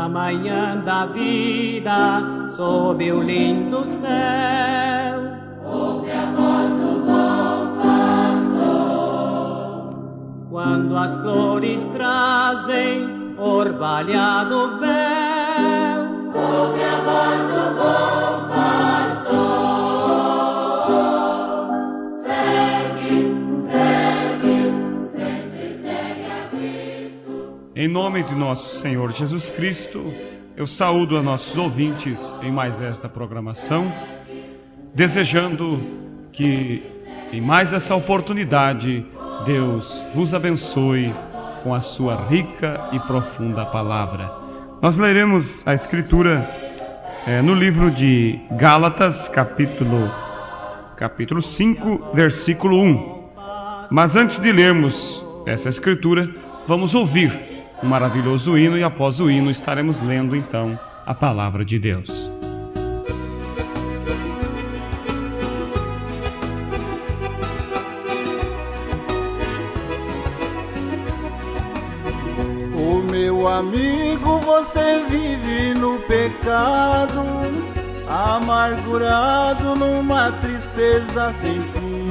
manhã da vida, sob o lindo céu, ouve a voz do bom pastor. Quando as flores trazem orvalhado véu, ouve a voz do bom pastor. Segue, segue, sempre segue a Cristo. Em nome de nosso Senhor Jesus Cristo, eu saúdo a nossos ouvintes em mais esta programação, desejando que em mais essa oportunidade Deus vos abençoe com a sua rica e profunda palavra. Nós leremos a Escritura no livro de Gálatas, capítulo 5, versículo 1. Mas antes de lermos essa Escritura, vamos ouvir um maravilhoso hino e após o hino estaremos lendo então a palavra de Deus. Ô meu amigo, você vive no pecado, amargurado numa tristeza sem fim.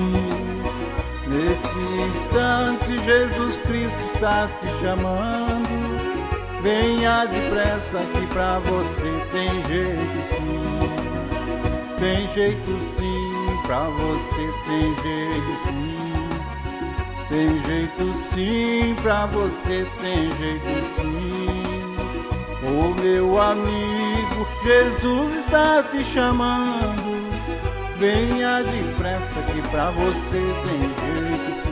Nesse instante Jesus Cristo está te chamando. Venha depressa que pra você tem jeito sim. Tem jeito sim, pra você tem jeito sim. Tem jeito sim, pra você tem jeito sim. Ô meu amigo, Jesus está te chamando. Venha depressa que pra você tem jeito sim.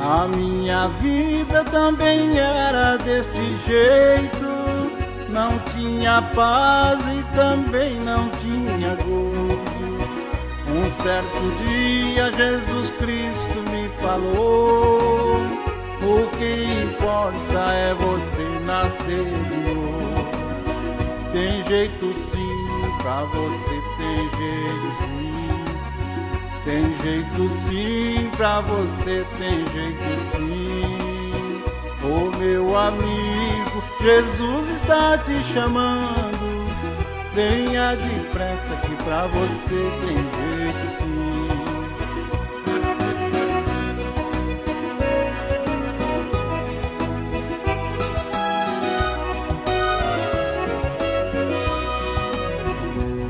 A minha vida também era deste jeito. Não tinha paz e também não tinha gozo. Um certo dia Jesus Cristo me falou: o que importa é você nascer de novo. Tem jeito sim, pra você tem jeito sim. Tem jeito sim, pra você tem jeito sim. Ô meu amigo, Jesus está te chamando. Venha depressa que pra você tem jeito sim.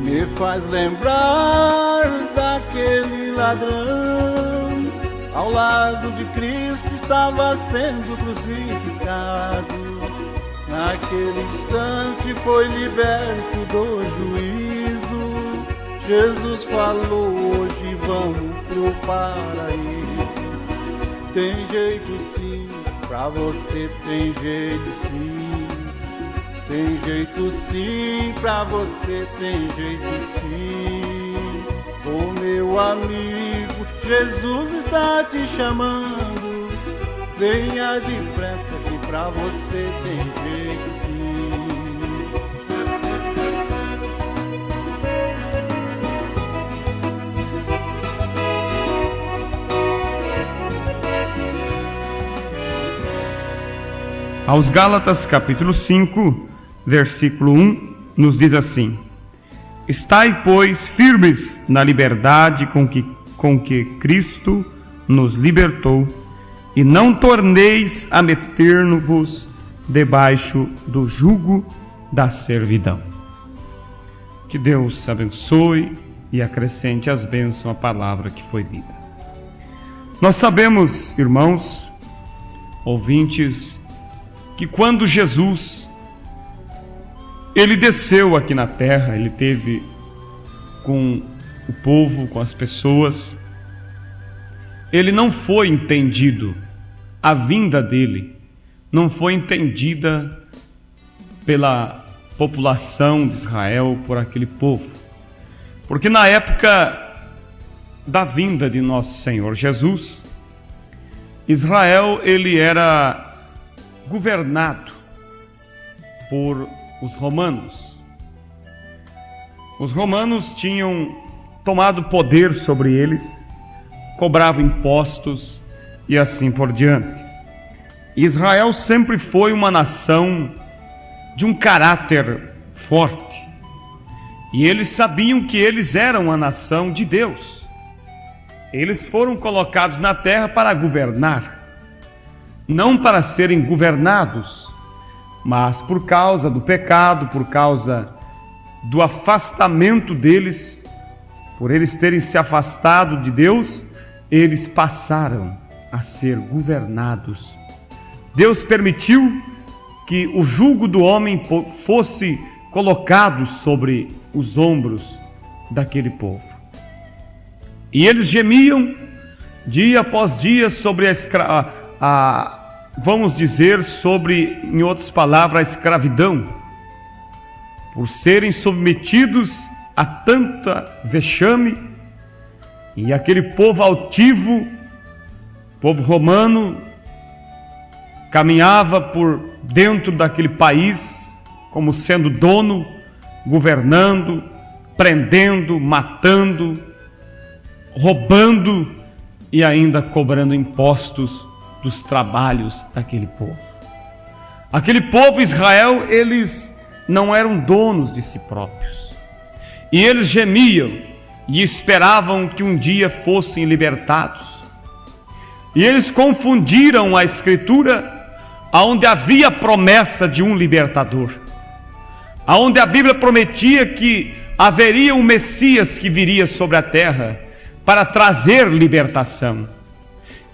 Me faz lembrar daquele ladrão, ao lado de Cristo estava sendo crucificado. Naquele instante foi liberto do juízo. Jesus falou: hoje vamos pro paraíso. Tem jeito sim, pra você tem jeito sim. Tem jeito sim, pra você tem jeito sim. Ô meu amigo, Jesus está te chamando. Venha depressa que pra você tem jeito sim. Aos Gálatas, capítulo 5, versículo 1, nos diz assim: estai, pois, firmes na liberdade com que Cristo nos libertou, e não torneis a meter-vos debaixo do jugo da servidão. Que Deus abençoe e acrescente as bênçãos à palavra que foi lida. Nós sabemos, irmãos, ouvintes, que quando Jesus ele desceu aqui na terra, ele teve com o povo, com as pessoas, ele não foi entendido, a vinda dele não foi entendida pela população de Israel, por aquele povo, porque na época da vinda de nosso Senhor Jesus, Israel ele era governado por os romanos. Os romanos tinham tomado poder sobre eles, cobravam impostos e assim por diante. Israel sempre foi uma nação de um caráter forte. E eles sabiam que eles eram a nação de Deus. Eles foram colocados na terra para governar, não para serem governados, mas por causa do pecado, por causa do afastamento deles, por eles terem se afastado de Deus, eles passaram a ser governados. Deus permitiu que o jugo do homem fosse colocado sobre os ombros daquele povo. E eles gemiam dia após dia sobre vamos dizer, sobre, em outras palavras, a escravidão, por serem submetidos a tanta vexame. E aquele povo altivo, povo romano, caminhava por dentro daquele país como sendo dono, governando, prendendo, matando, roubando e ainda cobrando impostos dos trabalhos daquele povo. Aquele povo, Israel, eles não eram donos de si próprios. E eles gemiam e esperavam que um dia fossem libertados. E eles confundiram a Escritura, onde havia promessa de um libertador, onde a Bíblia prometia que haveria um Messias que viria sobre a terra para trazer libertação.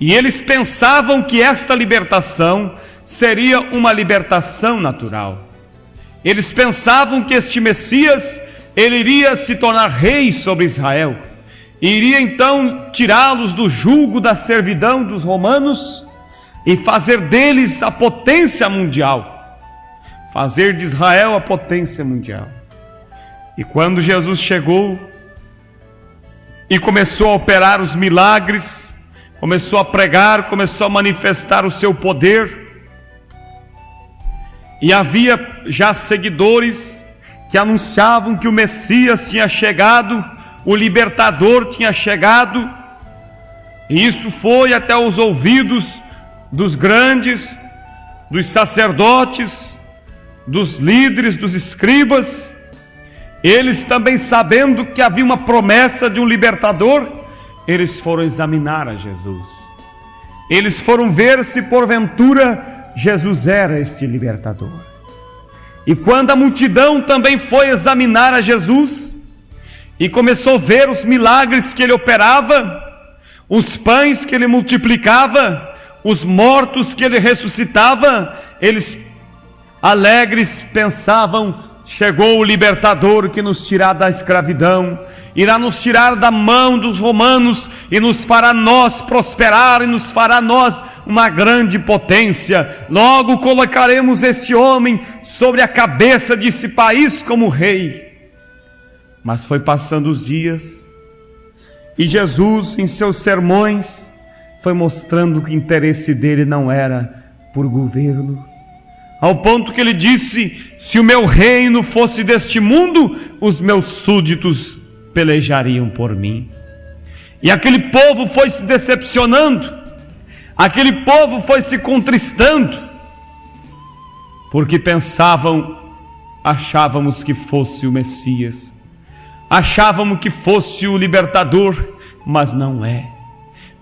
E eles pensavam que esta libertação seria uma libertação natural. Eles pensavam que este Messias, ele iria se tornar rei sobre Israel, e iria então tirá-los do jugo da servidão dos romanos e fazer deles a potência mundial, fazer de Israel a potência mundial. E quando Jesus chegou e começou a operar os milagres, começou a pregar, começou a manifestar o seu poder, e havia já seguidores que anunciavam que o Messias tinha chegado, o libertador tinha chegado, e isso foi até os ouvidos dos grandes, dos sacerdotes, dos líderes, dos escribas. Eles também, sabendo que havia uma promessa de um libertador, eles foram examinar a Jesus. Eles foram ver se porventura Jesus era este libertador. E quando a multidão também foi examinar a Jesus e começou a ver os milagres que ele operava, os pães que ele multiplicava, os mortos que ele ressuscitava, eles alegres pensavam: chegou o libertador que nos tirará da escravidão, irá nos tirar da mão dos romanos e nos fará nós prosperar e nos fará nós uma grande potência. Logo colocaremos este homem sobre a cabeça desse país como rei. Mas foi passando os dias e Jesus, em seus sermões, foi mostrando que o interesse dele não era por governo, ao ponto que ele disse: se o meu reino fosse deste mundo, os meus súditos pelejariam por mim. E aquele povo foi se decepcionando, aquele povo foi se contristando, porque achávamos que fosse o Messias, achávamos que fosse o libertador, mas não é.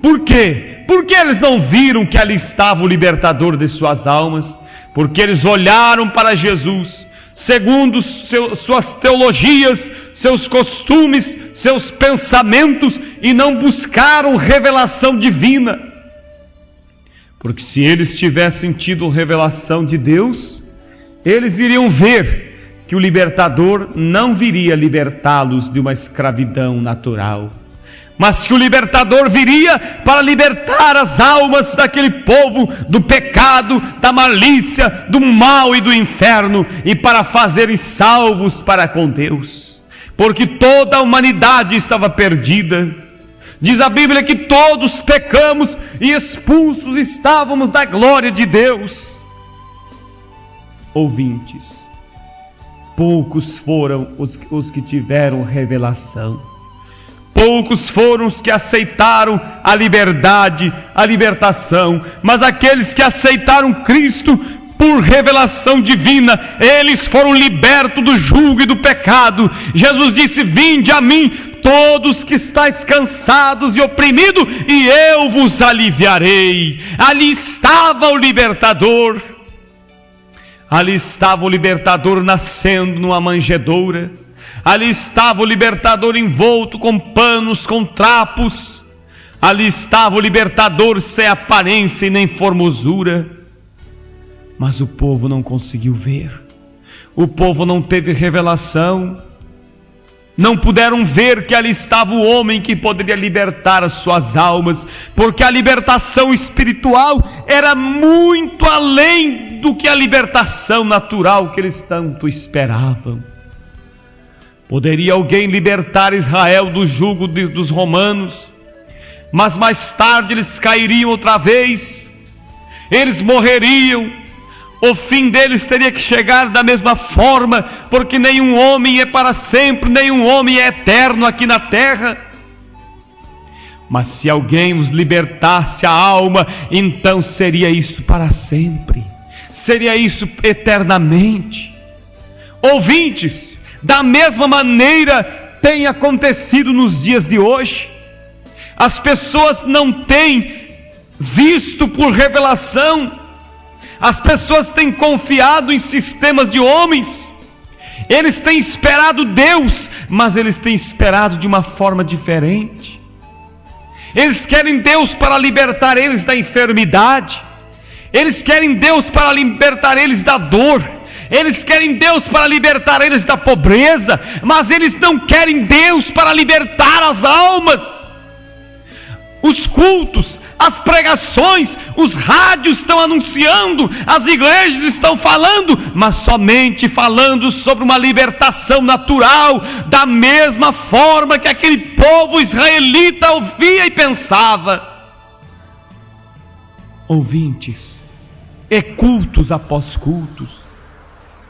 Por quê? Porque eles não viram que ali estava o libertador de suas almas, porque eles olharam para Jesus segundo suas teologias, seus costumes, seus pensamentos, e não buscaram revelação divina. Porque se eles tivessem tido revelação de Deus, eles iriam ver que o libertador não viria libertá-los de uma escravidão natural, mas que o libertador viria para libertar as almas daquele povo do pecado, da malícia, do mal e do inferno, e para fazerem salvos para com Deus, porque toda a humanidade estava perdida. Diz a Bíblia que todos pecamos e expulsos estávamos da glória de Deus. Ouvintes, poucos foram os que tiveram revelação. Poucos foram os que aceitaram a liberdade, a libertação. Mas aqueles que aceitaram Cristo por revelação divina, eles foram libertos do jugo e do pecado. Jesus disse: vinde a mim, todos que estáis cansados e oprimidos, e eu vos aliviarei. Ali estava o libertador. Ali estava o libertador nascendo numa manjedoura. Ali estava o libertador envolto com panos, com trapos. Ali estava o libertador sem aparência e nem formosura. Mas o povo não conseguiu ver. O povo não teve revelação. Não puderam ver que ali estava o homem que poderia libertar as suas almas, porque a libertação espiritual era muito além do que a libertação natural que eles tanto esperavam. Poderia alguém libertar Israel do jugo dos romanos, mas mais tarde eles cairiam outra vez, eles morreriam. O fim deles teria que chegar da mesma forma, porque nenhum homem é para sempre, nenhum homem é eterno aqui na terra. Mas se alguém os libertasse a alma, então seria isso para sempre, seria isso eternamente. Ouvintes, da mesma maneira tem acontecido nos dias de hoje. As pessoas não têm visto por revelação. As pessoas têm confiado em sistemas de homens. Eles têm esperado Deus, mas eles têm esperado de uma forma diferente. Eles querem Deus para libertar eles da enfermidade. Eles querem Deus para libertar eles da dor. Eles querem Deus para libertar eles da pobreza, mas eles não querem Deus para libertar as almas. Os cultos, as pregações, os rádios estão anunciando, as igrejas estão falando, mas somente falando sobre uma libertação natural, da mesma forma que aquele povo israelita ouvia e pensava. Ouvintes, é cultos após cultos,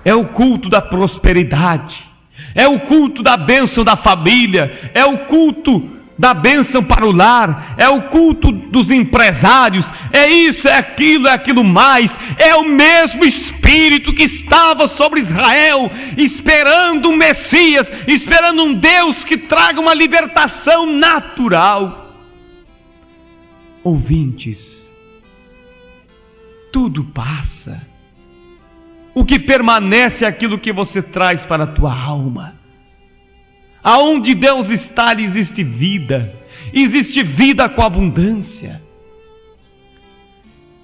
é o culto da prosperidade, é o culto da bênção da família, é o culto da bênção para o lar, é o culto dos empresários, é isso, é aquilo mais. É o mesmo Espírito que estava sobre Israel, esperando um Messias, esperando um Deus que traga uma libertação natural. Ouvintes, tudo passa. O que permanece é aquilo que você traz para a tua alma. Aonde Deus está, existe vida com abundância.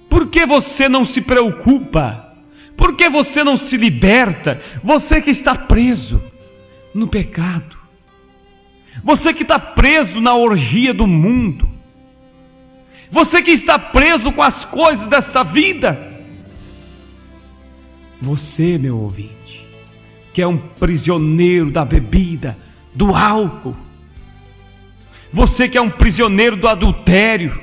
Por que você não se preocupa? Por que você não se liberta? Você que está preso no pecado, você que está preso na orgia do mundo, você que está preso com as coisas desta vida, você, meu ouvinte, que é um prisioneiro da bebida, do álcool, você que é um prisioneiro do adultério,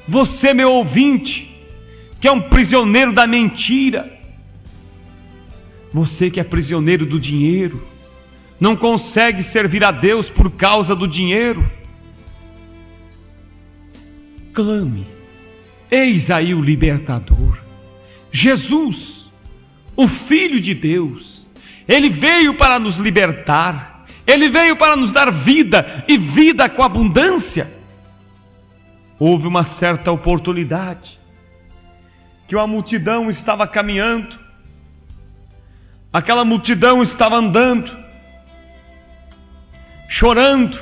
você, meu ouvinte, que é um prisioneiro da mentira, você que é prisioneiro do dinheiro, não consegue servir a Deus por causa do dinheiro, clame, eis aí o libertador, Jesus, o Filho de Deus. Ele veio para nos libertar, Ele veio para nos dar vida, e vida com abundância. Houve uma certa oportunidade, que uma multidão estava caminhando, aquela multidão estava andando, chorando,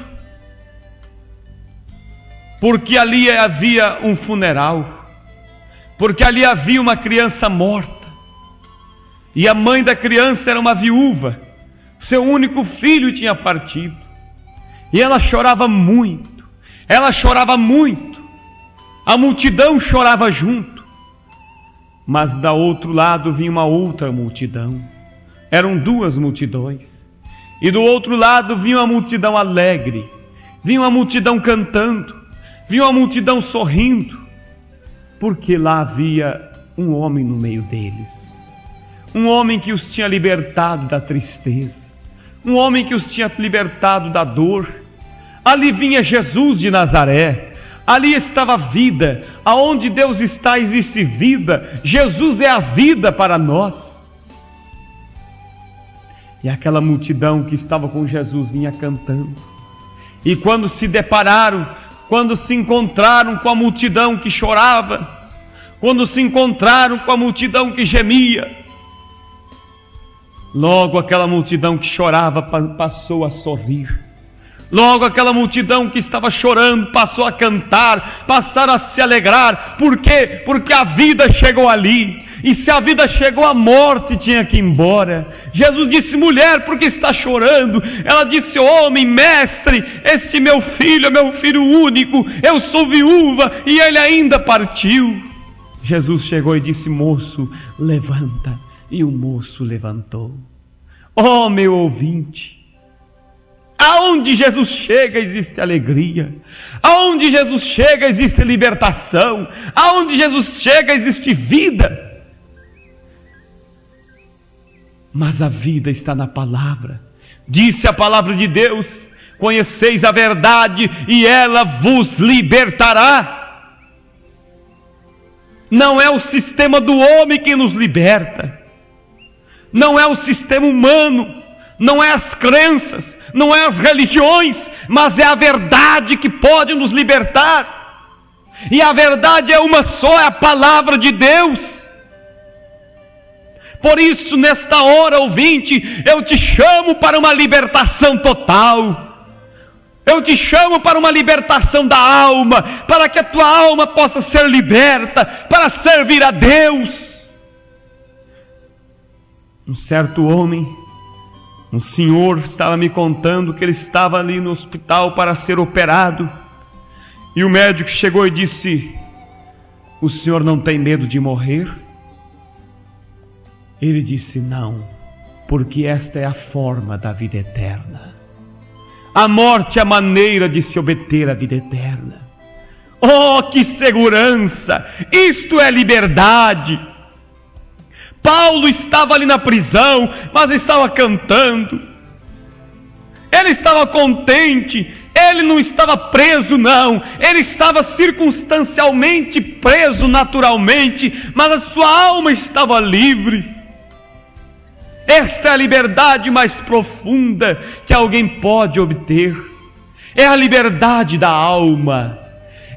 porque ali havia um funeral, porque ali havia uma criança morta, e a mãe da criança era uma viúva, seu único filho tinha partido, e ela chorava muito, a multidão chorava junto, mas da outro lado vinha uma outra multidão, eram duas multidões, e do outro lado vinha uma multidão alegre, vinha uma multidão cantando, vinha uma multidão sorrindo, porque lá havia um homem no meio deles, um homem que os tinha libertado da tristeza, um homem que os tinha libertado da dor. Ali vinha Jesus de Nazaré, ali estava a vida. Aonde Deus está, existe vida. Jesus é a vida para nós. E aquela multidão que estava com Jesus vinha cantando. E quando se depararam, quando se encontraram com a multidão que chorava, quando se encontraram com a multidão que gemia, logo aquela multidão que chorava passou a sorrir. Logo aquela multidão que estava chorando passou a cantar, passaram a se alegrar. Por quê? Porque a vida chegou ali. E se a vida chegou, a morte tinha que ir embora. Jesus disse: mulher, por que está chorando? Ela disse: homem, mestre, esse meu filho é meu filho único, eu sou viúva e ele ainda partiu. Jesus chegou e disse: moço, levanta. E o moço levantou. Oh, meu ouvinte, aonde Jesus chega existe alegria, aonde Jesus chega existe libertação, aonde Jesus chega existe vida. Mas a vida está na palavra. Disse a palavra de Deus: conheceis a verdade e ela vos libertará. Não é o sistema do homem que nos liberta, não é o sistema humano, não é as crenças, não é as religiões, mas é a verdade que pode nos libertar. E a verdade é uma só, é a palavra de Deus. Por isso, nesta hora, ouvinte, eu te chamo para uma libertação total. Eu te chamo para uma libertação da alma, para que a tua alma possa ser liberta, para servir a Deus. Um certo homem, um senhor, estava me contando que ele estava ali no hospital para ser operado. E o médico chegou e disse: o senhor não tem medo de morrer? Ele disse: não, porque esta é a forma da vida eterna. A morte é a maneira de se obter a vida eterna. Oh, que segurança! Isto é liberdade. Paulo estava ali na prisão, mas estava cantando. Ele estava contente. Ele não estava preso, não. Ele estava circunstancialmente preso naturalmente, mas a sua alma estava livre. Esta é a liberdade mais profunda que alguém pode obter. É a liberdade da alma.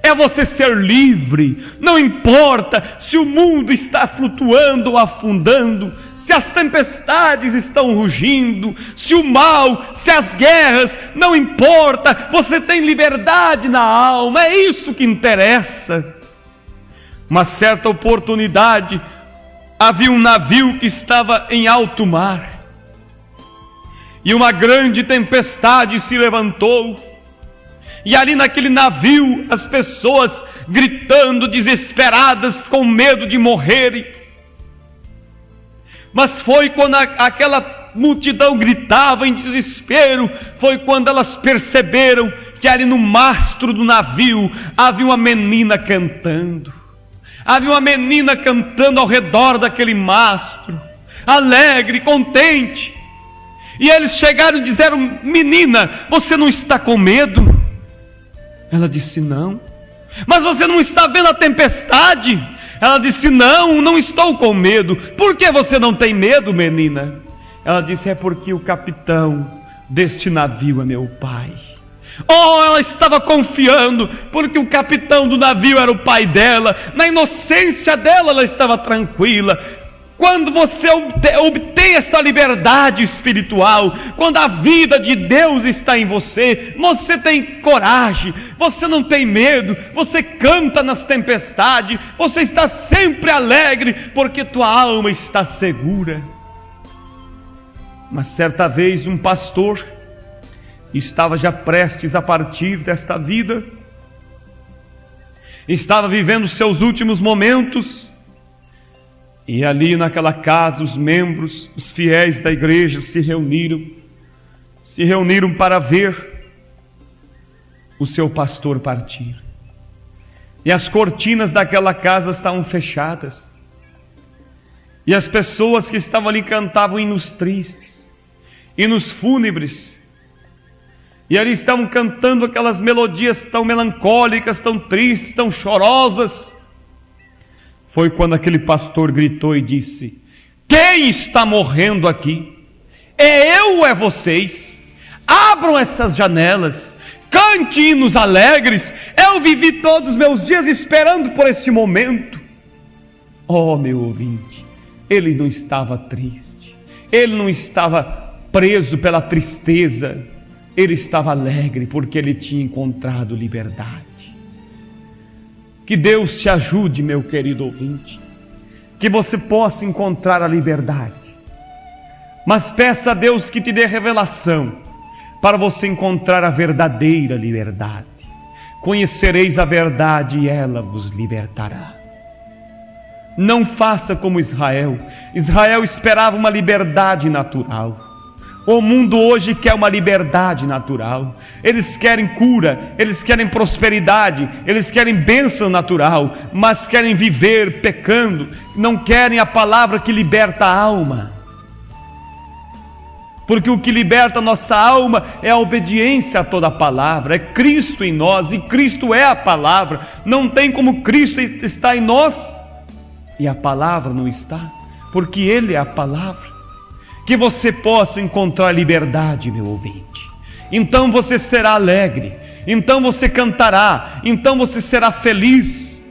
É você ser livre. Não importa se o mundo está flutuando ou afundando, se as tempestades estão rugindo, se o mal, se as guerras, não importa. Você tem liberdade na alma. É isso que interessa. Uma certa oportunidade, havia um navio que estava em alto mar, e uma grande tempestade se levantou, e ali naquele navio as pessoas gritando desesperadas, com medo de morrerem. Mas foi quando aquela multidão gritava em desespero, foi quando elas perceberam que ali no mastro do navio havia uma menina cantando. Havia uma menina cantando ao redor daquele mastro, alegre, contente. E eles chegaram e disseram: menina, você não está com medo? Ela disse: não. Mas você não está vendo a tempestade? Ela disse: não, não estou com medo. Por que você não tem medo, menina? Ela disse: é porque o capitão deste navio é meu pai. Oh, ela estava confiando, porque o capitão do navio era o pai dela. Na inocência dela, ela estava tranquila. Quando você obtém esta liberdade espiritual, quando a vida de Deus está em você, você tem coragem, você não tem medo, você canta nas tempestades, você está sempre alegre, porque tua alma está segura. Mas certa vez um pastor estava já prestes a partir desta vida, estava vivendo seus últimos momentos, e ali naquela casa os membros, os fiéis da igreja se reuniram para ver o seu pastor partir. E as cortinas daquela casa estavam fechadas, E as pessoas que estavam ali cantavam hinos tristes, hinos fúnebres. E ali estavam cantando aquelas melodias tão melancólicas, tão tristes, tão chorosas. Foi quando aquele pastor gritou e disse: quem está morrendo aqui? É eu ou é vocês? Abram essas janelas, cante hinos alegres. Eu vivi todos os meus dias esperando por este momento. Oh, meu ouvinte, ele não estava triste, ele não estava preso pela tristeza, ele estava alegre porque ele tinha encontrado liberdade. Que Deus te ajude, meu querido ouvinte, que você possa encontrar a liberdade, mas peça a Deus que te dê revelação para você encontrar a verdadeira liberdade. Conhecereis a verdade e ela vos libertará. Não faça como Israel. Israel esperava uma liberdade natural. O mundo hoje quer uma liberdade natural. Eles querem cura, eles querem prosperidade, eles querem bênção natural, mas querem viver pecando, não querem a palavra que liberta a alma. Porque o que liberta a nossa alma é a obediência a toda a palavra, é Cristo em nós, e Cristo é a palavra. Não tem como Cristo estar em nós e a palavra não está, porque Ele é a palavra. Que você possa encontrar liberdade, meu ouvinte. Então você será alegre, então você cantará, então você será feliz,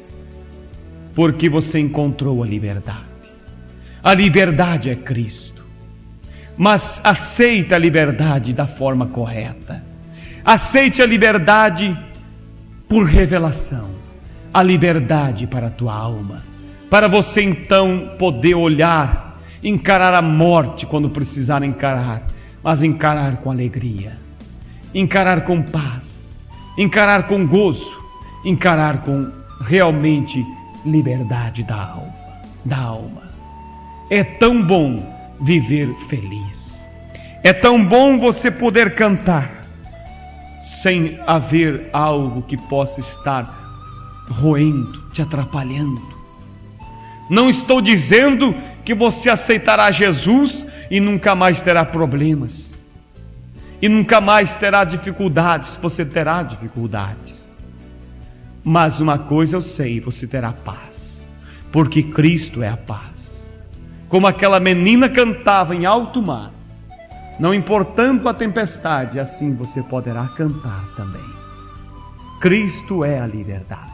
porque você encontrou a liberdade. A liberdade é Cristo. Mas aceite a liberdade da forma correta. Aceite a liberdade por revelação, a liberdade para a tua alma, para você então poder olhar, encarar a morte quando precisar encarar, mas encarar com alegria, encarar com paz, encarar com gozo, encarar com realmente liberdade da alma. É tão bom viver feliz, é tão bom você poder cantar sem haver algo que possa estar roendo, te atrapalhando. Não estou dizendo que você aceitará Jesus e nunca mais terá problemas, e nunca mais terá dificuldades. Você terá dificuldades, mas uma coisa eu sei: você terá paz, porque Cristo é a paz. Como aquela menina cantava em alto mar, não importando a tempestade, assim você poderá cantar também. Cristo é a liberdade,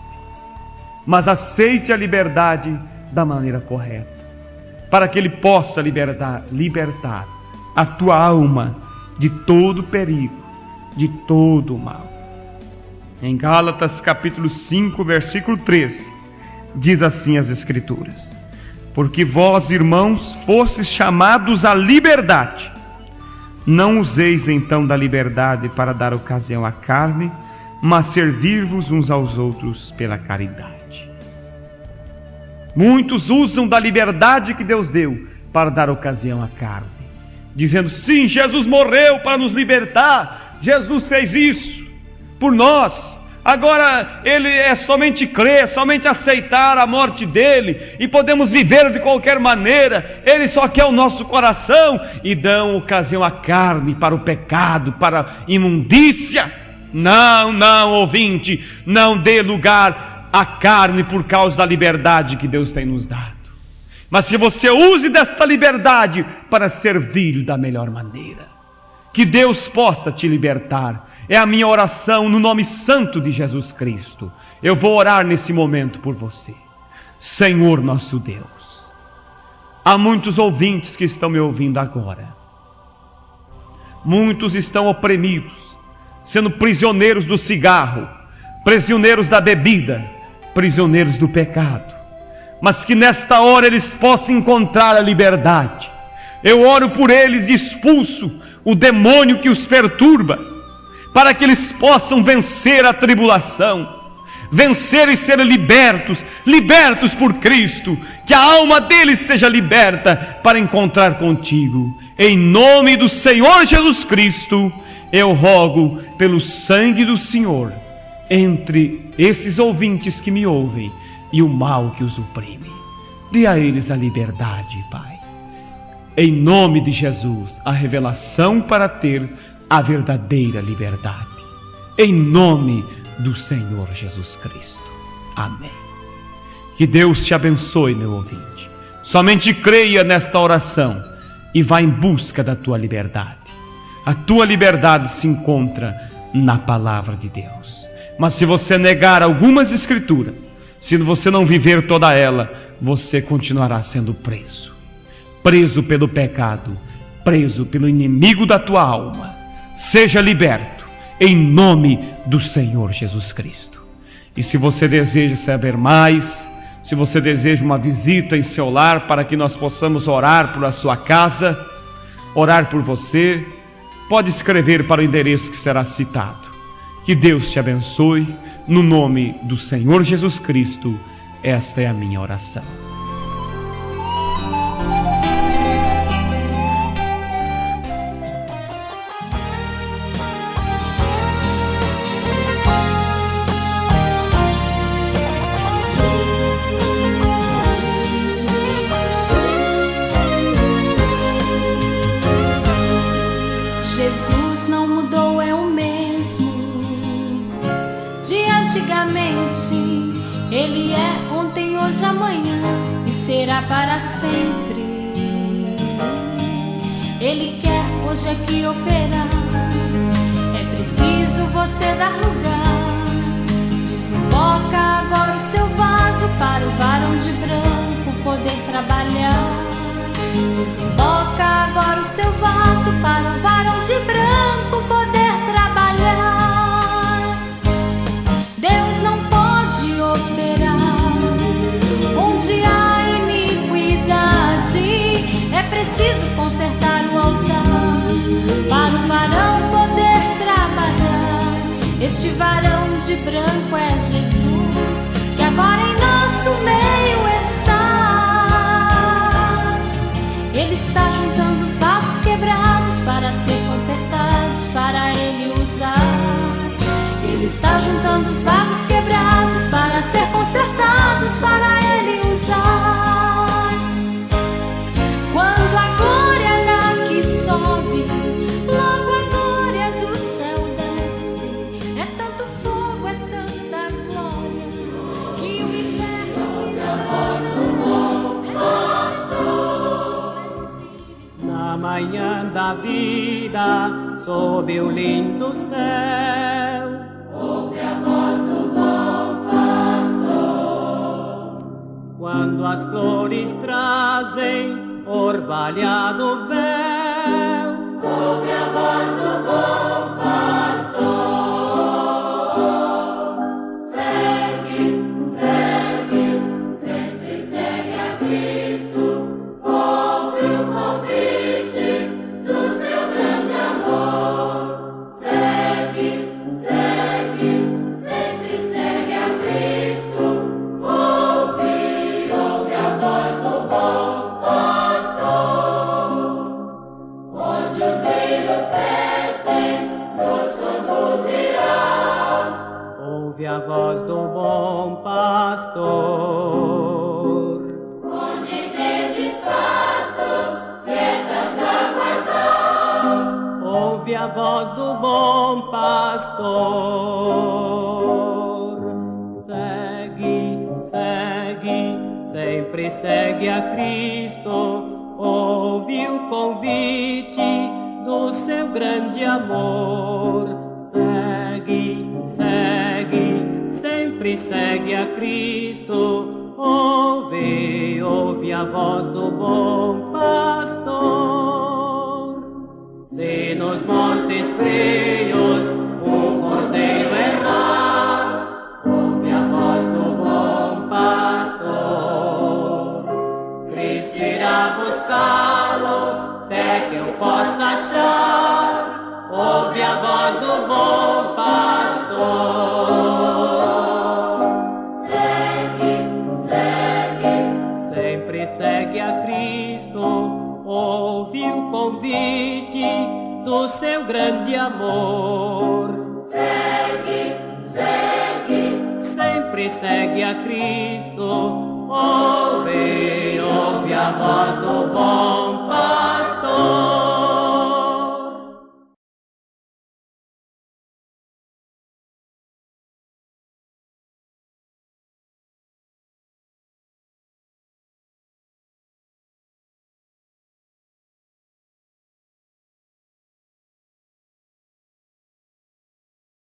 mas aceite a liberdade da maneira correta, para que Ele possa libertar a tua alma de todo perigo, de todo mal. Em Gálatas capítulo 5, versículo 13, diz assim as Escrituras: porque vós, irmãos, fostes chamados à liberdade, não useis então da liberdade para dar ocasião à carne, mas servir-vos uns aos outros pela caridade. Muitos usam da liberdade que Deus deu para dar ocasião à carne, dizendo: sim, Jesus morreu para nos libertar, Jesus fez isso por nós, agora Ele é somente crer, somente aceitar a morte dEle, e podemos viver de qualquer maneira, Ele só quer o nosso coração, e dão ocasião à carne para o pecado, para a imundícia. Não, não, ouvinte, não dê lugar a carne por causa da liberdade que Deus tem nos dado, mas que você use desta liberdade para servir da melhor maneira. Que Deus possa te libertar, é a minha oração no nome santo de Jesus Cristo. Eu vou orar nesse momento por você. Senhor nosso Deus, há muitos ouvintes que estão me ouvindo agora, muitos estão oprimidos, sendo prisioneiros do cigarro, prisioneiros da bebida, prisioneiros do pecado, mas que nesta hora eles possam encontrar a liberdade. Eu oro por eles e expulso o demônio que os perturba, para que eles possam vencer a tribulação, vencer e ser libertos por Cristo, que a alma deles seja liberta para encontrar contigo. Em nome do Senhor Jesus Cristo, eu rogo pelo sangue do Senhor entre esses ouvintes que me ouvem e o mal que os oprime. Dê a eles a liberdade, Pai. Em nome de Jesus, a revelação para ter a verdadeira liberdade. Em nome do Senhor Jesus Cristo. Amém. Que Deus te abençoe, meu ouvinte. Somente creia nesta oração e vá em busca da tua liberdade. A tua liberdade se encontra na palavra de Deus. Mas se você negar algumas escrituras, se você não viver toda ela, você continuará sendo preso. Preso pelo pecado, preso pelo inimigo da tua alma. Seja liberto em nome do Senhor Jesus Cristo. E se você deseja saber mais, se você deseja uma visita em seu lar para que nós possamos orar por a sua casa, orar por você, pode escrever para o endereço que será citado. Que Deus te abençoe, no nome do Senhor Jesus Cristo, esta é a minha oração. Jesus não mudou, é o mesmo de antigamente. Ele é ontem, hoje, amanhã e será para sempre. Ele quer hoje aqui operar. É preciso você dar lugar. Desemboca agora o seu vaso para o varão de branco poder trabalhar. Desemboca agora o seu vaso para o varão de branco poder trabalhar. Deus não pode operar onde há iniquidade. É preciso consertar o altar para o varão poder trabalhar. Este varão de branco é Jesus, que agora em nosso meio está. Ele está juntando os vasos quebrados para ser consertados, para Ele usar. Ele está juntando os vasos quebrados para ser consertados, para Ele usar. Quando a glória daqui sobe, logo a glória do céu desce. É tanto fogo, é tanta glória, que o inferno Na manhã da vida, sob o lindo céu, Ouve a voz do bom pastor. quando as flores trazem orvalhado véu, Ouve a voz do bom pastor. Segue, segue, sempre segue a Cristo. Ouve o convite do seu grande amor. Segue, segue, sempre segue a Cristo. Ouve a voz do bom pastor. Onde os grilhos crescem, nos conduzirá. ouve a voz do bom pastor. Onde verdes pastos, quietas águas há. Ouve a voz do bom pastor. Segue, segue, sempre segue a Cristo. Ouve o convite do seu grande amor. Segue, segue, sempre segue a Cristo. Ouve a voz do bom pastor. Se nos montes frios o cordeiro errar, ouve a voz do bom pastor. Cristo irá buscá-lo até que eu possa achar. Ouve a voz do bom pastor. Segue, segue, Sempre segue a Cristo. Ouve o convite do seu grande amor. segue, segue. Sempre segue a Cristo. Ouve